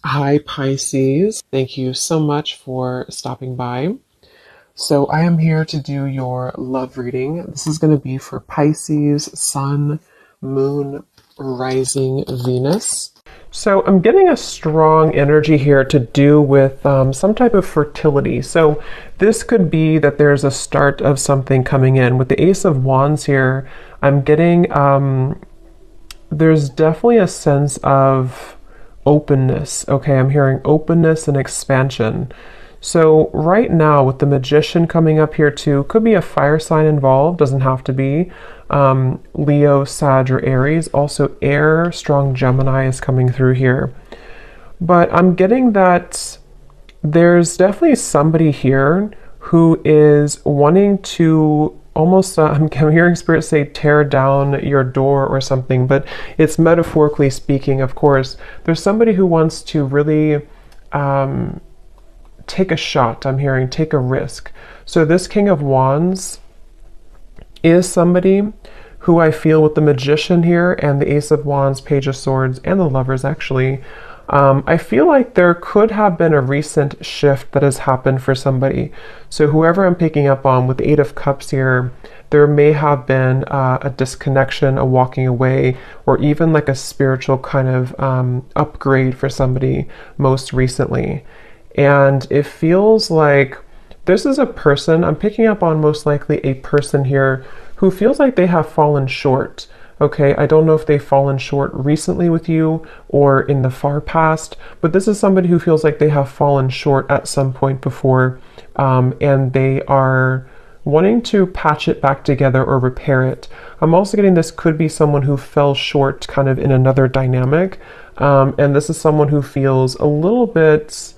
Hi, Pisces. Thank you so much for stopping by. So, I am here to do your love reading. This is going to be for Pisces, Sun, Moon, Rising, Venus. So, I'm getting a strong energy here to do with some type of fertility. So, this could be that there's a start of something coming in. With the Ace of Wands here, I'm getting, there's definitely a sense of openness. Okay, I'm hearing openness and expansion. So right now with the Magician coming up here too, could be a fire sign involved, doesn't have to be. Leo, Sag, or Aries. Also air, strong Gemini is coming through here. But I'm getting that there's definitely somebody here who is wanting to almost, I'm hearing Spirit say tear down your door or something, but it's metaphorically speaking, of course. There's somebody who wants to really take a shot, I'm hearing, take a risk. So this King of Wands is somebody who I feel with the Magician here and the Ace of Wands, Page of Swords, and the Lovers actually, I feel like there could have been a recent shift that has happened for somebody. So whoever I'm picking up on with the Eight of Cups here, there may have been a disconnection, a walking away, or even like a spiritual kind of upgrade for somebody most recently. And it feels like this is a person, I'm picking up on most likely a person here who feels like they have fallen short. Okay, I don't know if they've fallen short recently with you or in the far past, but this is somebody who feels like they have fallen short at some point before, and they are wanting to patch it back together or repair it. I'm also getting this could be someone who fell short kind of in another dynamic, and this is someone who feels a little bit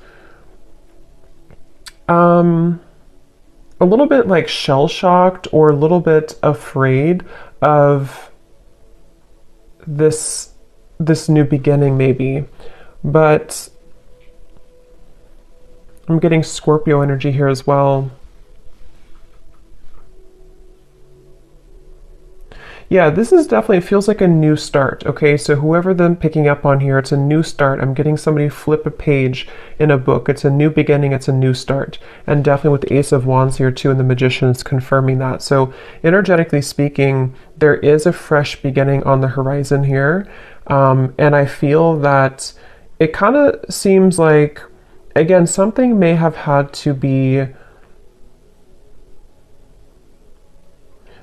like shell-shocked or a little bit afraid of this new beginning maybe. But I'm getting Scorpio energy here as well. Yeah, this is definitely, it feels like a new start. Okay, so whoever I'm picking up on here, it's a new start. I'm getting somebody flip a page in a book. It's a new beginning, it's a new start. And definitely with the Ace of Wands here too, and the Magician is confirming that. So energetically speaking, there is a fresh beginning on the horizon here. And I feel that it kind of seems like, again, something may have had to be,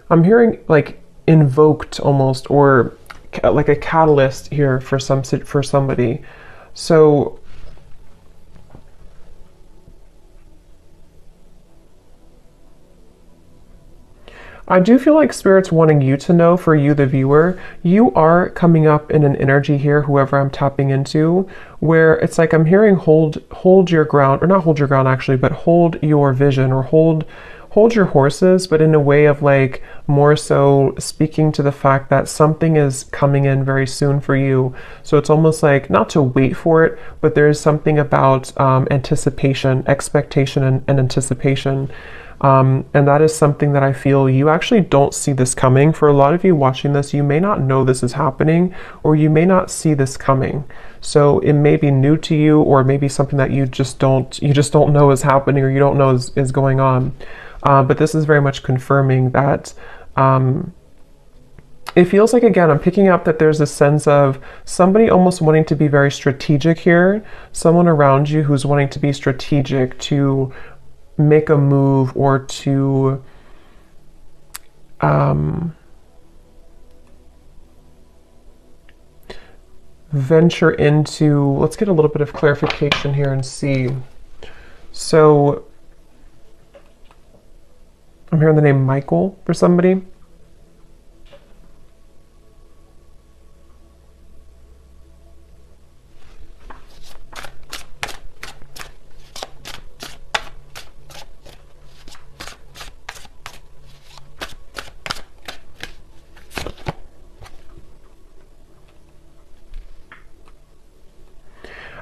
I'm hearing like invoked almost, or like a catalyst here for somebody. So I do feel like Spirit's wanting you to know, for you the viewer, you are coming up in an energy here, whoever I'm tapping into, where it's like I'm hearing hold your ground, or not hold your ground actually, but hold your vision, or hold your horses, but in a way of like more so speaking to the fact that something is coming in very soon for you. So it's almost like not to wait for it, but there's something about anticipation, expectation, and anticipation. And that is something that I feel you actually don't see this coming. For a lot of you watching this, you may not know this is happening, or you may not see this coming. So it may be new to you, or maybe something that you just don't know is happening, or you don't know is going on. But this is very much confirming that it feels like, again, I'm picking up that there's a sense of somebody almost wanting to be very strategic here, someone around you who's wanting to be strategic, to make a move, or to venture into, let's get a little bit of clarification here and see. So I'm hearing the name Michael for somebody.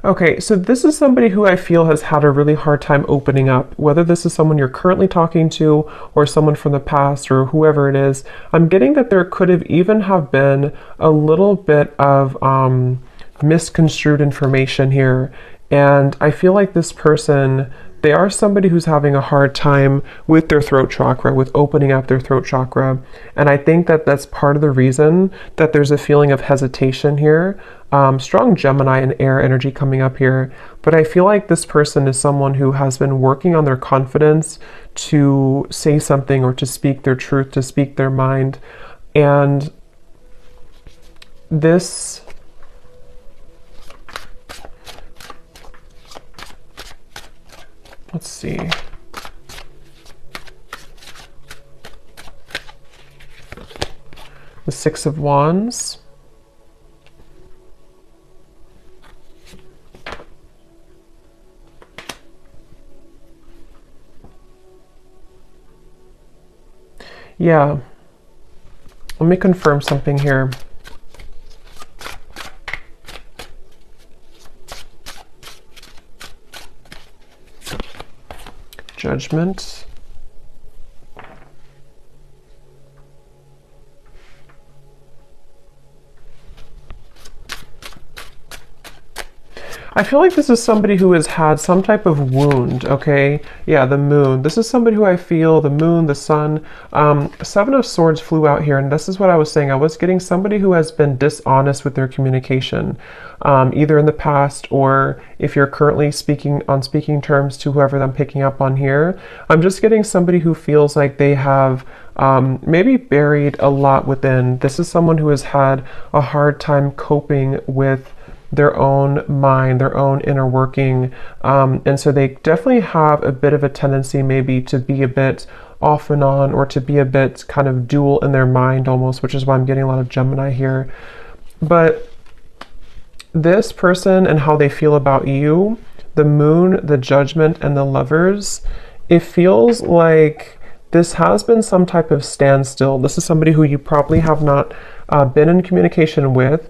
Okay, so this is somebody who I feel has had a really hard time opening up, whether this is someone you're currently talking to or someone from the past or whoever it is. I'm getting that there could have even have been a little bit of misconstrued information here. And I feel like this person, they are somebody who's having a hard time with their throat chakra, with opening up their throat chakra. And I think that that's part of the reason that there's a feeling of hesitation here. Strong Gemini and air energy coming up here. But I feel like this person is someone who has been working on their confidence to say something or to speak their truth, to speak their mind. And this... Let's see. The Six of Wands. Yeah. Let me confirm something here. Judgment. I feel like this is somebody who has had some type of wound, okay? Yeah, the moon. This is somebody who I feel, the moon, the sun. Seven of Swords flew out here, and this is what I was saying. I was getting somebody who has been dishonest with their communication, either in the past or if you're currently speaking on speaking terms to whoever I'm picking up on here. I'm just getting somebody who feels like they have maybe buried a lot within. This is someone who has had a hard time coping with their own mind, their own inner working. And so they definitely have a bit of a tendency maybe to be a bit off and on, or to be a bit kind of dual in their mind almost, which is why I'm getting a lot of Gemini here. But this person and how they feel about you, the moon, the judgment, and the lovers, it feels like this has been some type of standstill. This is somebody who you probably have not been in communication with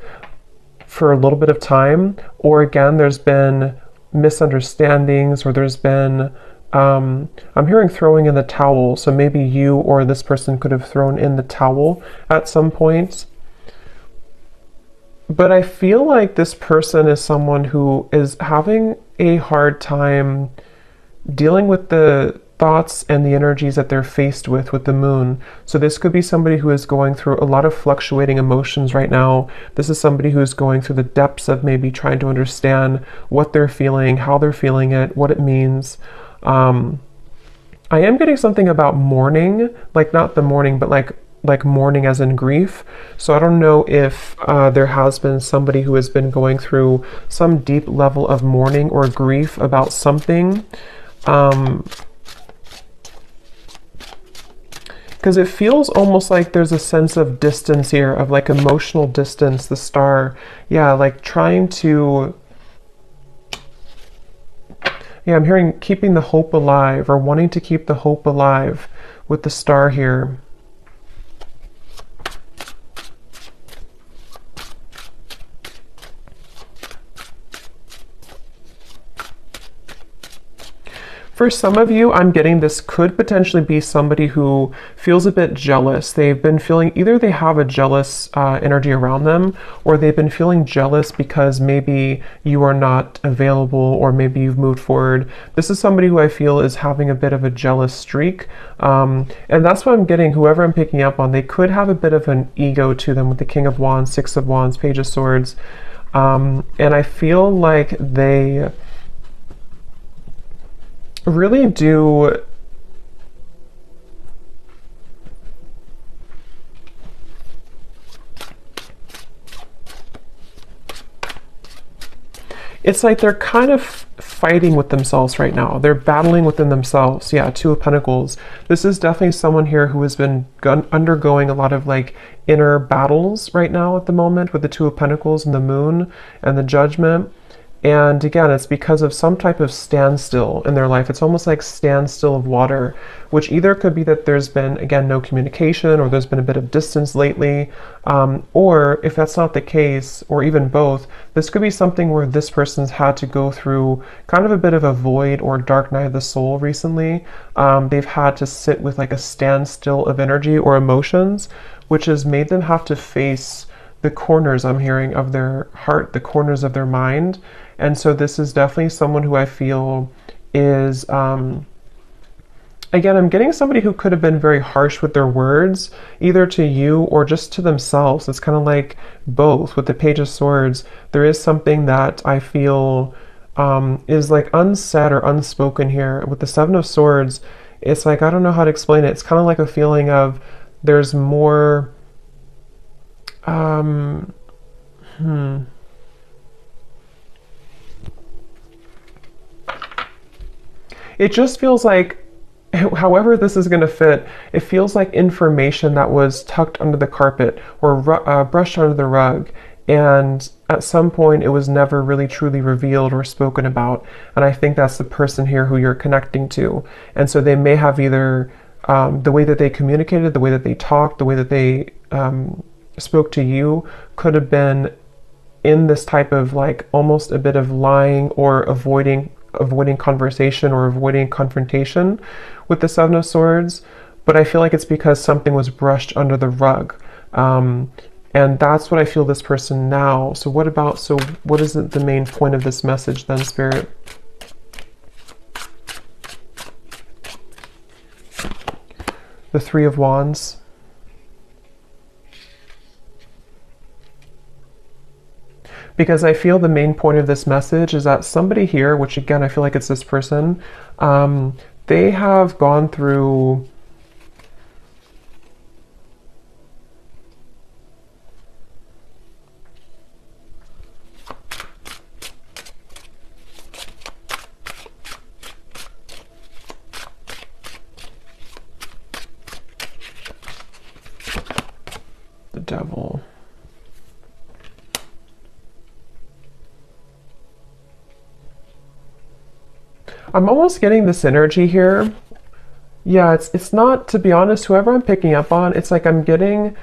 for a little bit of time, or again, there's been misunderstandings, or there's been, I'm hearing throwing in the towel. So maybe you or this person could have thrown in the towel at some point. But I feel like this person is someone who is having a hard time dealing with the thoughts and the energies that they're faced with the moon. So this could be somebody who is going through a lot of fluctuating emotions right now. This is somebody who is going through the depths of maybe trying to understand what they're feeling, how they're feeling it, what it means. I am getting something about mourning, like not the mourning, but like mourning as in grief. So I don't know if there has been somebody who has been going through some deep level of mourning or grief about something. Because it feels almost like there's a sense of distance here, of like emotional distance, the star. Yeah, like trying to... Yeah, I'm hearing keeping the hope alive, or wanting to keep the hope alive with the star here. For some of you, I'm getting this could potentially be somebody who feels a bit jealous. They've been feeling, either they have a jealous energy around them, or they've been feeling jealous because maybe you are not available, or maybe you've moved forward. This is somebody who I feel is having a bit of a jealous streak. And that's what I'm getting, whoever I'm picking up on, they could have a bit of an ego to them with the King of Wands, Six of Wands, Page of Swords. And I feel like they really do it's like they're kind of fighting with themselves right now. They're battling within themselves. Yeah, Two of Pentacles. This is definitely someone here who has been undergoing a lot of like inner battles right now at the moment with the Two of Pentacles and the moon and the judgment. And again, it's because of some type of standstill in their life. It's almost like standstill of water, which either could be that there's been, again, no communication, or there's been a bit of distance lately. Or if that's not the case, or even both, this could be something where this person's had to go through kind of a bit of a void or dark night of the soul recently. They've had to sit with like a standstill of energy or emotions, which has made them have to face the the corners I'm hearing of their heart, the corners of their mind. And so this is definitely someone who I feel is, again, I'm getting somebody who could have been very harsh with their words, either to you or just to themselves. It's kind of like both. With the Page of Swords, there is something that I feel is like unsaid or unspoken here. With the Seven of Swords, it's like, I don't know how to explain it. It's kind of like a feeling of there's more, it just feels like, however this is going to fit, it feels like information that was tucked under the carpet or brushed under the rug, and at some point it was never really truly revealed or spoken about. And I think that's the person here who you're connecting to. And so they may have either the way that they communicated, the way that they talked, the way that they spoke to you could have been in this type of like almost a bit of lying or avoiding conversation or avoiding confrontation with the Seven of Swords. But I feel like it's because something was brushed under the rug. And that's what I feel this person now. So what is the main point of this message then, Spirit? The Three of Wands. Because I feel the main point of this message is that somebody here, which again, I feel like it's this person, they have gone through the Devil. I'm almost getting this energy here. Yeah, it's not, to be honest, whoever I'm picking up on, it's like I'm getting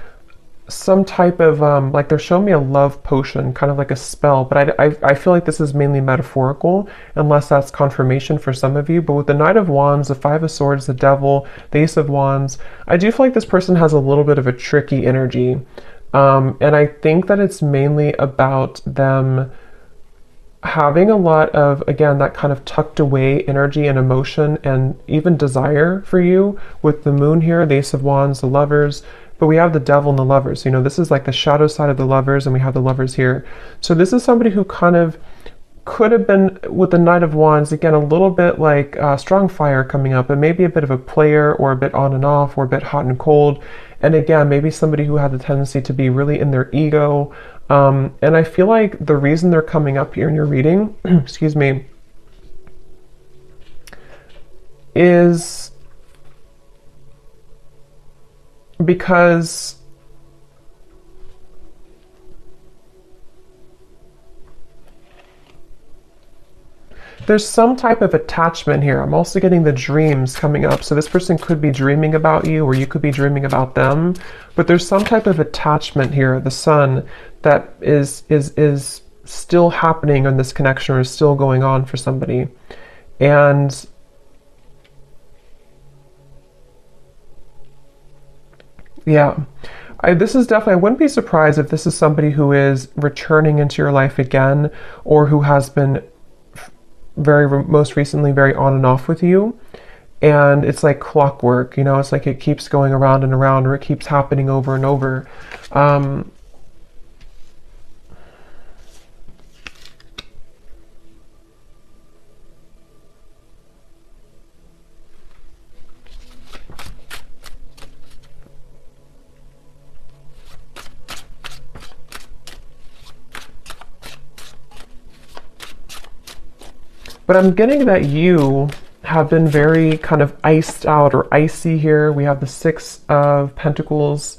some type of, like they're showing me a love potion, kind of like a spell, but I feel like this is mainly metaphorical, unless that's confirmation for some of you. But with the Knight of Wands, the Five of Swords, the Devil, the Ace of Wands, I do feel like this person has a little bit of a tricky energy. And I think that it's mainly about them having a lot of, again, that kind of tucked away energy and emotion and even desire for you. With the Moon here, the Ace of Wands, the Lovers, but we have the Devil and the Lovers. You know, this is like the shadow side of the Lovers, and we have the Lovers here. So this is somebody who kind of could have been, with the Knight of Wands, again, a little bit like strong fire coming up, and maybe a bit of a player, or a bit on and off, or a bit hot and cold. And again, maybe somebody who had the tendency to be really in their ego. And I feel like the reason they're coming up here in your reading, excuse me, is because there's some type of attachment here. I'm also getting the dreams coming up. So this person could be dreaming about you, or you could be dreaming about them. But there's some type of attachment here, the Sun, that is still happening in this connection, or is still going on for somebody. And yeah, this is definitely, I wouldn't be surprised if this is somebody who is returning into your life again, or who has been most recently very on and off with you. And it's like clockwork, you know, it's like it keeps going around and around, or it keeps happening over and over. But I'm getting that you have been very kind of iced out or icy here. We have the Six of Pentacles,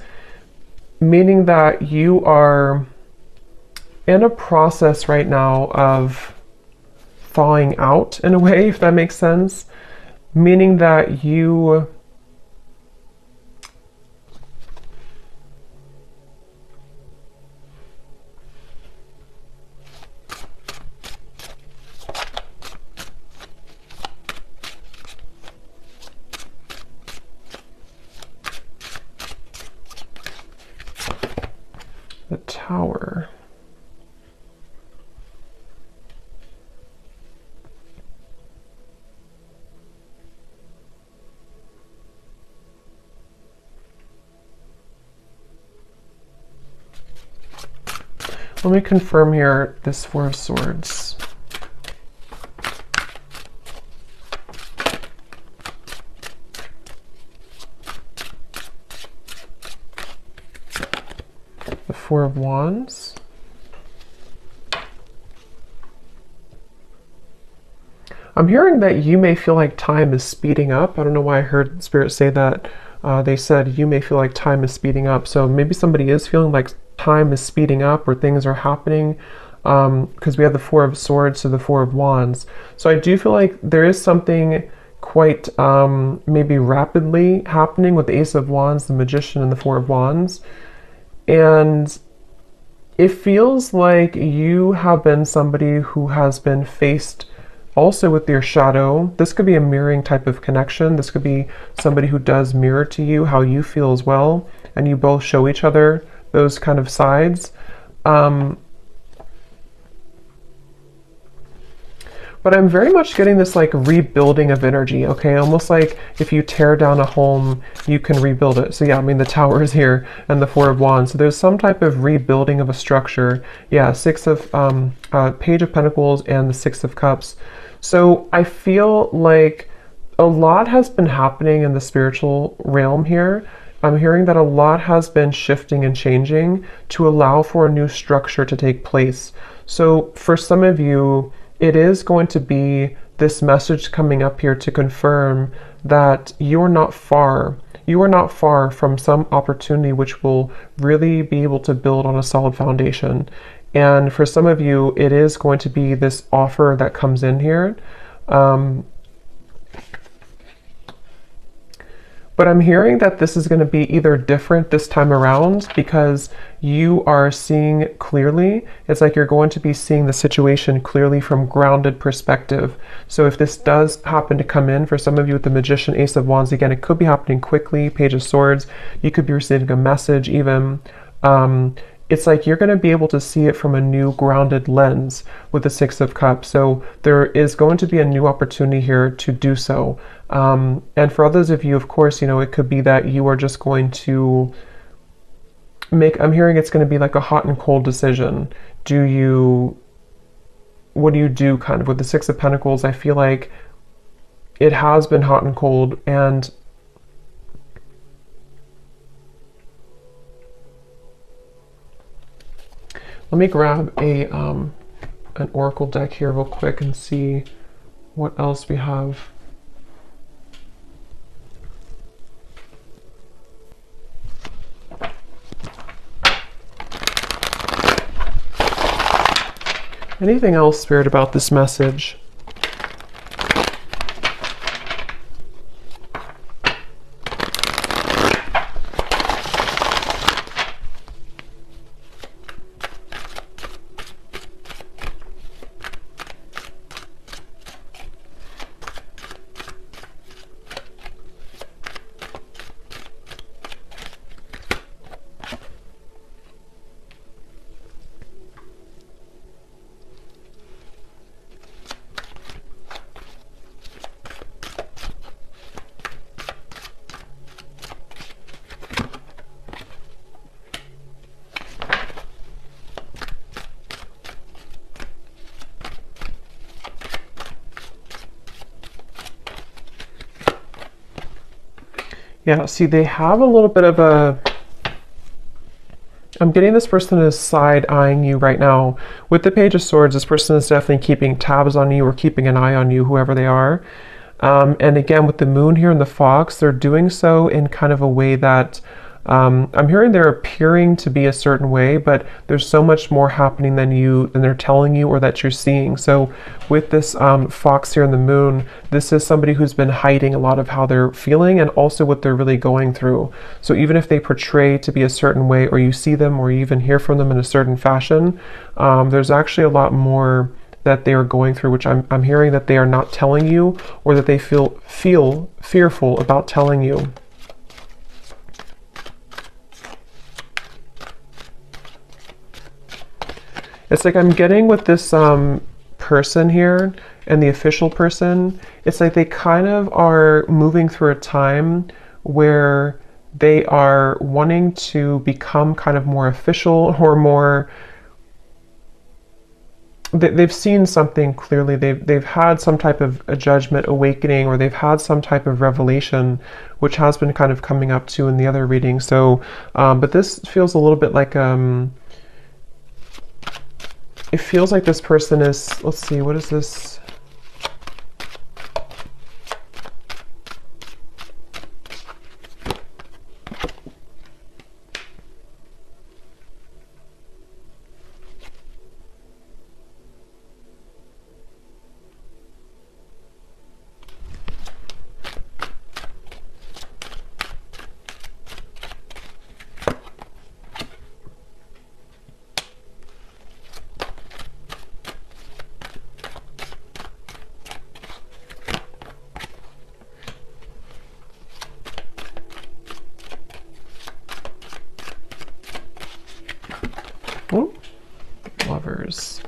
meaning that you are in a process right now of thawing out, in a way, if that makes sense. Meaning that you the Tower. Let me confirm here this Four of Swords. The Four of Wands. I'm hearing that you may feel like time is speeding up. I don't know why I heard Spirit say that. They said you may feel like time is speeding up. So maybe somebody is feeling like time is speeding up or things are happening, because we have the Four of Swords to the Four of Wands. So I do feel like there is something quite maybe rapidly happening with the Ace of Wands, the Magician, and the Four of Wands. And it feels like you have been somebody who has been faced also with your shadow. This could be a mirroring type of connection. This could be somebody who does mirror to you how you feel as well, and you both show each other those kind of sides. But I'm very much getting this like rebuilding of energy, okay? Almost like if you tear down a home, you can rebuild it. So yeah, I mean, the Tower is here and the Four of Wands. So there's some type of rebuilding of a structure. Yeah, Page of Pentacles and the Six of Cups. So I feel like a lot has been happening in the spiritual realm here. I'm hearing that a lot has been shifting and changing to allow for a new structure to take place. So for some of you, it is going to be this message coming up here to confirm that you're not far. You are not far from some opportunity which will really be able to build on a solid foundation. And for some of you, it is going to be this offer that comes in here. But I'm hearing that this is going to be either different this time around because you are seeing clearly. It's like you're going to be seeing the situation clearly from grounded perspective. So if this does happen to come in for some of you with the Magician, Ace of Wands, again, it could be happening quickly, Page of Swords. You could be receiving a message even. It's like you're going to be able to see it from a new grounded lens with the Six of Cups. So there is going to be a new opportunity here to do so. And for others of you, of course, you know, it could be that you are just going to make, I'm hearing it's going to be like a hot and cold decision. What do you do kind of with the Six of Pentacles? I feel like it has been hot and cold, and let me grab an oracle deck here real quick and see what else we have. Anything else, Spirit, about this message? Yeah, see, they have a little bit of a, I'm getting this person is side-eyeing you right now. With the Page of Swords, this person is definitely keeping tabs on you or keeping an eye on you, whoever they are. And again, with the Moon here and the Fox, they're doing so in kind of a way that, I'm hearing they're appearing to be a certain way, but there's so much more happening than they're telling you or that you're seeing. So with this Fox here and the Moon, this is somebody who's been hiding a lot of how they're feeling and also what they're really going through. So even if they portray to be a certain way, or you see them or you even hear from them in a certain fashion, there's actually a lot more that they are going through, which I'm hearing that they are not telling you, or that they feel fearful about telling you. It's like I'm getting with this person here and the official person, it's like they kind of are moving through a time where they are wanting to become kind of more official or more, they've seen something clearly. They've had some type of a judgment awakening, or they've had some type of revelation, which has been kind of coming up too in the other reading. So, but this feels a little bit like it feels like this person is. Let's see, what is this? Oh, Lovers.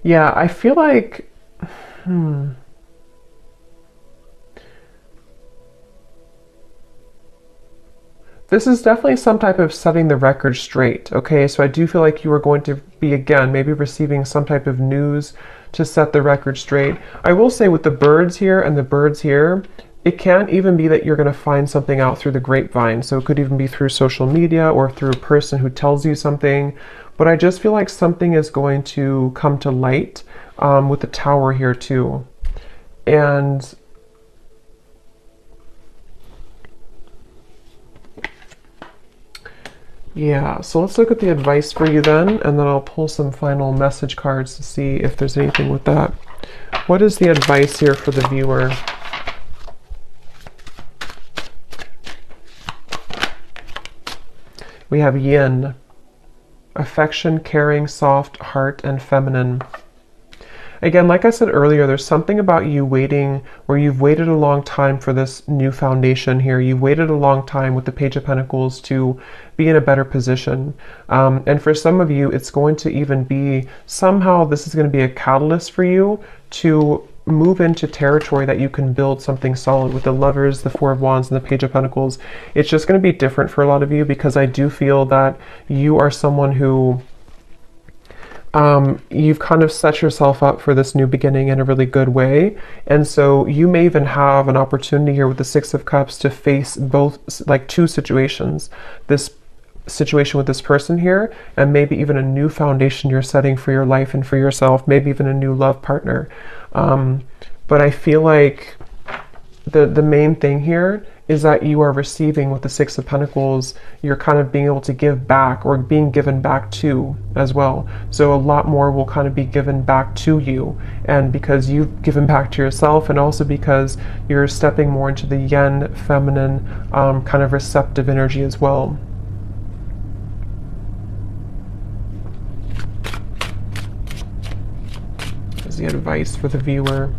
Yeah, I feel like, this is definitely some type of setting the record straight, okay? So I do feel like you are going to be, again, maybe receiving some type of news to set the record straight. I will say with the birds here and the birds here, it can even be that you're going to find something out through the grapevine. So it could even be through social media or through a person who tells you something. But I just feel like something is going to come to light with the tower here too. And yeah, so let's look at the advice for you then, and then I'll pull some final message cards to see if there's anything with that. What is the advice here for the viewer? We have yin, affection, caring, soft, heart, and feminine. Again, like I said earlier, there's something about you waiting, where you've waited a long time for this new foundation here. You've waited a long time with the Page of Pentacles to be in a better position. And for some of you, it's going to even be, somehow this is going to be a catalyst for you to move into territory that you can build something solid. With the Lovers, the Four of Wands, and the Page of Pentacles, it's just going to be different for a lot of you, because I do feel that you are someone who you've kind of set yourself up for this new beginning in a really good way. And so you may even have an opportunity here with the Six of Cups to face both, like two situations. This situation with this person here, and maybe even a new foundation you're setting for your life and for yourself, maybe even a new love partner. But I feel like the main thing here is that you are receiving with the Six of Pentacles. You're kind of being able to give back, or being given back to as well. So a lot more will kind of be given back to you, and because you've given back to yourself, and also because you're stepping more into the yin, feminine, kind of receptive energy as well. Is the advice for the viewer.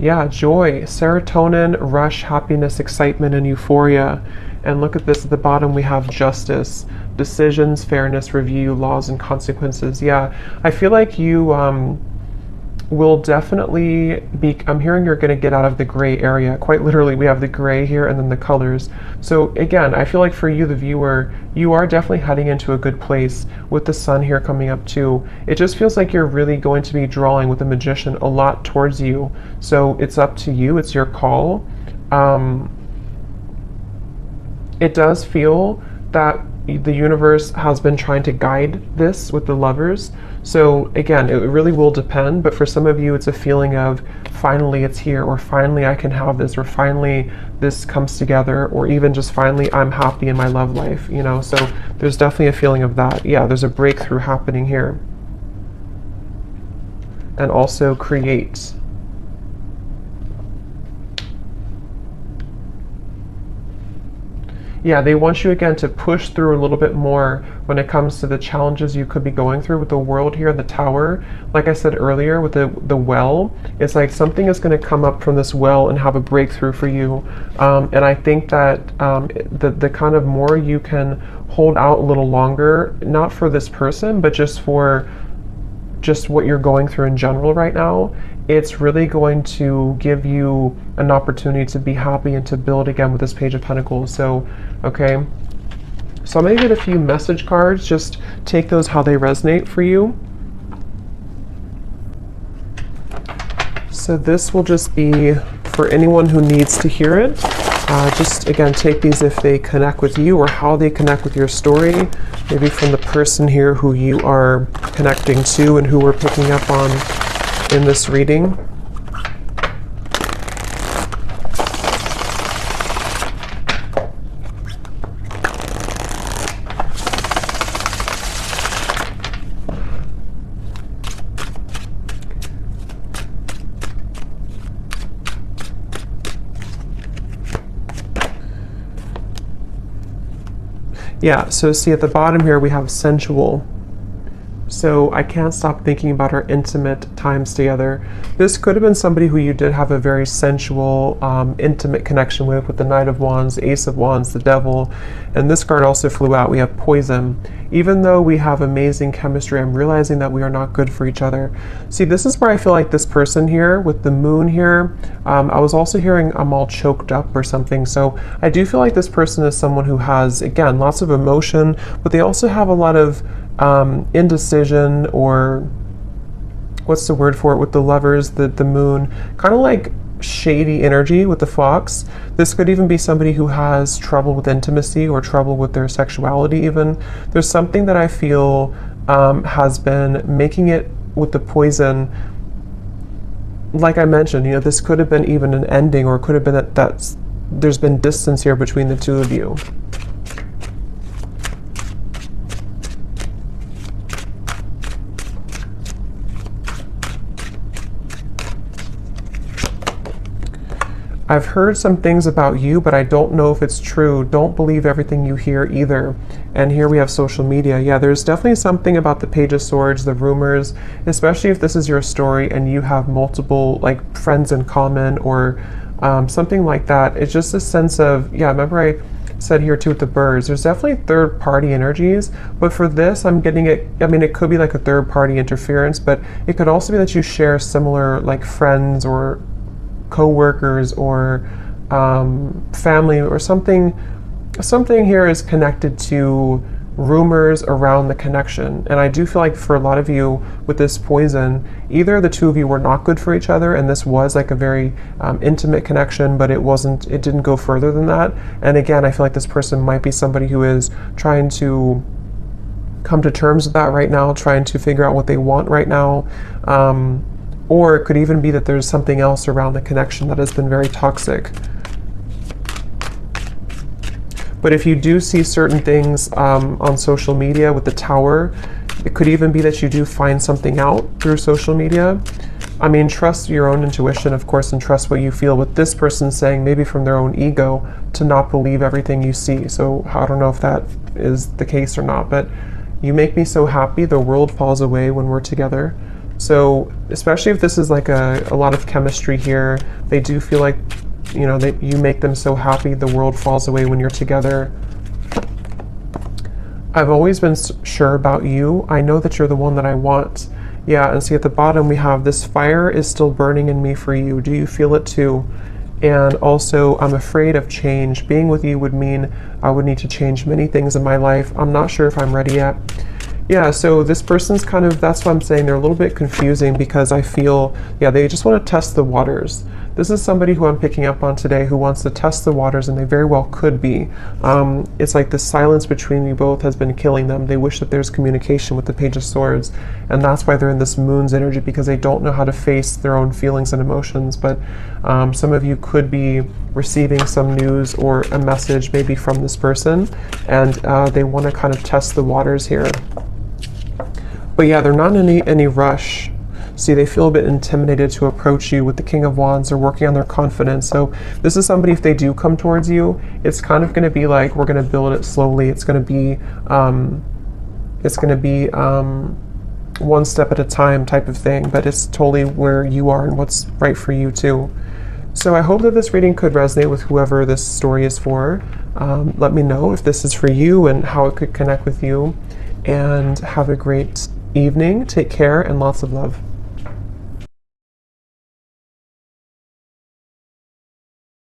Yeah, joy, serotonin, rush, happiness, excitement, and euphoria. And look at this at the bottom, we have justice, decisions, fairness, review, laws, and consequences. Yeah, I feel like you will definitely be, I'm hearing you're going to get out of the gray area. Quite literally, we have the gray here and then the colors. So again, I feel like for you, the viewer, you are definitely heading into a good place with the sun here coming up too. It just feels like you're really going to be drawing with the Magician a lot towards you. So it's up to you, it's your call. It does feel that the universe has been trying to guide this with the Lovers. So again, it really will depend, but for some of you, it's a feeling of finally it's here, or finally I can have this, or finally this comes together, or even just finally I'm happy in my love life, you know? So there's definitely a feeling of that. Yeah, there's a breakthrough happening here. And also create. Yeah, they want you again to push through a little bit more when it comes to the challenges you could be going through with the world here, the tower. Like I said earlier with the well, it's like something is going to come up from this well and have a breakthrough for you. And I think that the kind of more you can hold out a little longer, not for this person, but just for just what you're going through in general right now, it's really going to give you an opportunity to be happy and to build again with this Page of Pentacles. So, okay. So I'm going to get a few message cards. Just take those how they resonate for you. So this will just be for anyone who needs to hear it. Just again, take these if they connect with you or how they connect with your story. Maybe from the person here who you are connecting to and who we're picking up on in this reading. Yeah, so see at the bottom here we have sensual. So I can't stop thinking about our intimate times together. This could have been somebody who you did have a very sensual, intimate connection with the Knight of Wands, the Ace of Wands, the Devil. And this card also flew out. We have poison. Even though we have amazing chemistry, I'm realizing that we are not good for each other. See, this is where I feel like this person here with the moon here, I was also hearing I'm all choked up or something. So I do feel like this person is someone who has, again, lots of emotion, but they also have a lot of indecision, or what's the word for it with the Lovers, the moon, kind of like shady energy with the Fox. This could even be somebody who has trouble with intimacy or trouble with their sexuality even. There's something that I feel has been making it with the poison. Like I mentioned, you know, this could have been even an ending, or it could have been that there's been distance here between the two of you. I've heard some things about you, but I don't know if it's true. Don't believe everything you hear either. And here we have social media. Yeah, there's definitely something about the Page of Swords, the rumors, especially if this is your story and you have multiple like friends in common or something like that. It's just a sense of, yeah, remember I said here too with the birds, there's definitely third party energies, but for this I'm getting it, I mean it could be like a third party interference, but it could also be that you share similar like friends or co-workers or family or something. Something here is connected to rumors around the connection. And I do feel like for a lot of you with this poison, either the two of you were not good for each other and this was like a very intimate connection, but it didn't go further than that. And again, I feel like this person might be somebody who is trying to come to terms with that right now, trying to figure out what they want right now. Or it could even be that there's something else around the connection that has been very toxic. But if you do see certain things on social media with the Tower, it could even be that you do find something out through social media. I mean, trust your own intuition, of course, and trust what you feel. With this person saying, maybe from their own ego, to not believe everything you see. So I don't know if that is the case or not, but you make me so happy, the world falls away when we're together. So especially if this is like a lot of chemistry here, they do feel like, you know, you make them so happy, the world falls away when you're together. I've always been sure about you. I know that you're the one that I want. Yeah, and see at the bottom we have this fire is still burning in me for you. Do you feel it too? And also, I'm afraid of change. Being with you would mean I would need to change many things in my life. I'm not sure if I'm ready yet. Yeah, so this person's kind of, that's what I'm saying, they're a little bit confusing because I feel, yeah, they just want to test the waters. This is somebody who I'm picking up on today who wants to test the waters, and they very well could be. It's like the silence between you both has been killing them. They wish that there's communication with the Page of Swords, and that's why they're in this Moon's energy, because they don't know how to face their own feelings and emotions. But some of you could be receiving some news or a message maybe from this person, and they want to kind of test the waters here. But yeah, they're not in any rush. See, they feel a bit intimidated to approach you with the King of Wands. They're working on their confidence. So this is somebody, if they do come towards you, it's kind of going to be like, we're going to build it slowly. It's going to be, one step at a time type of thing, but it's totally where you are and what's right for you too. So I hope that this reading could resonate with whoever this story is for. Let me know if this is for you and how it could connect with you. And have a great evening. Take care and lots of love.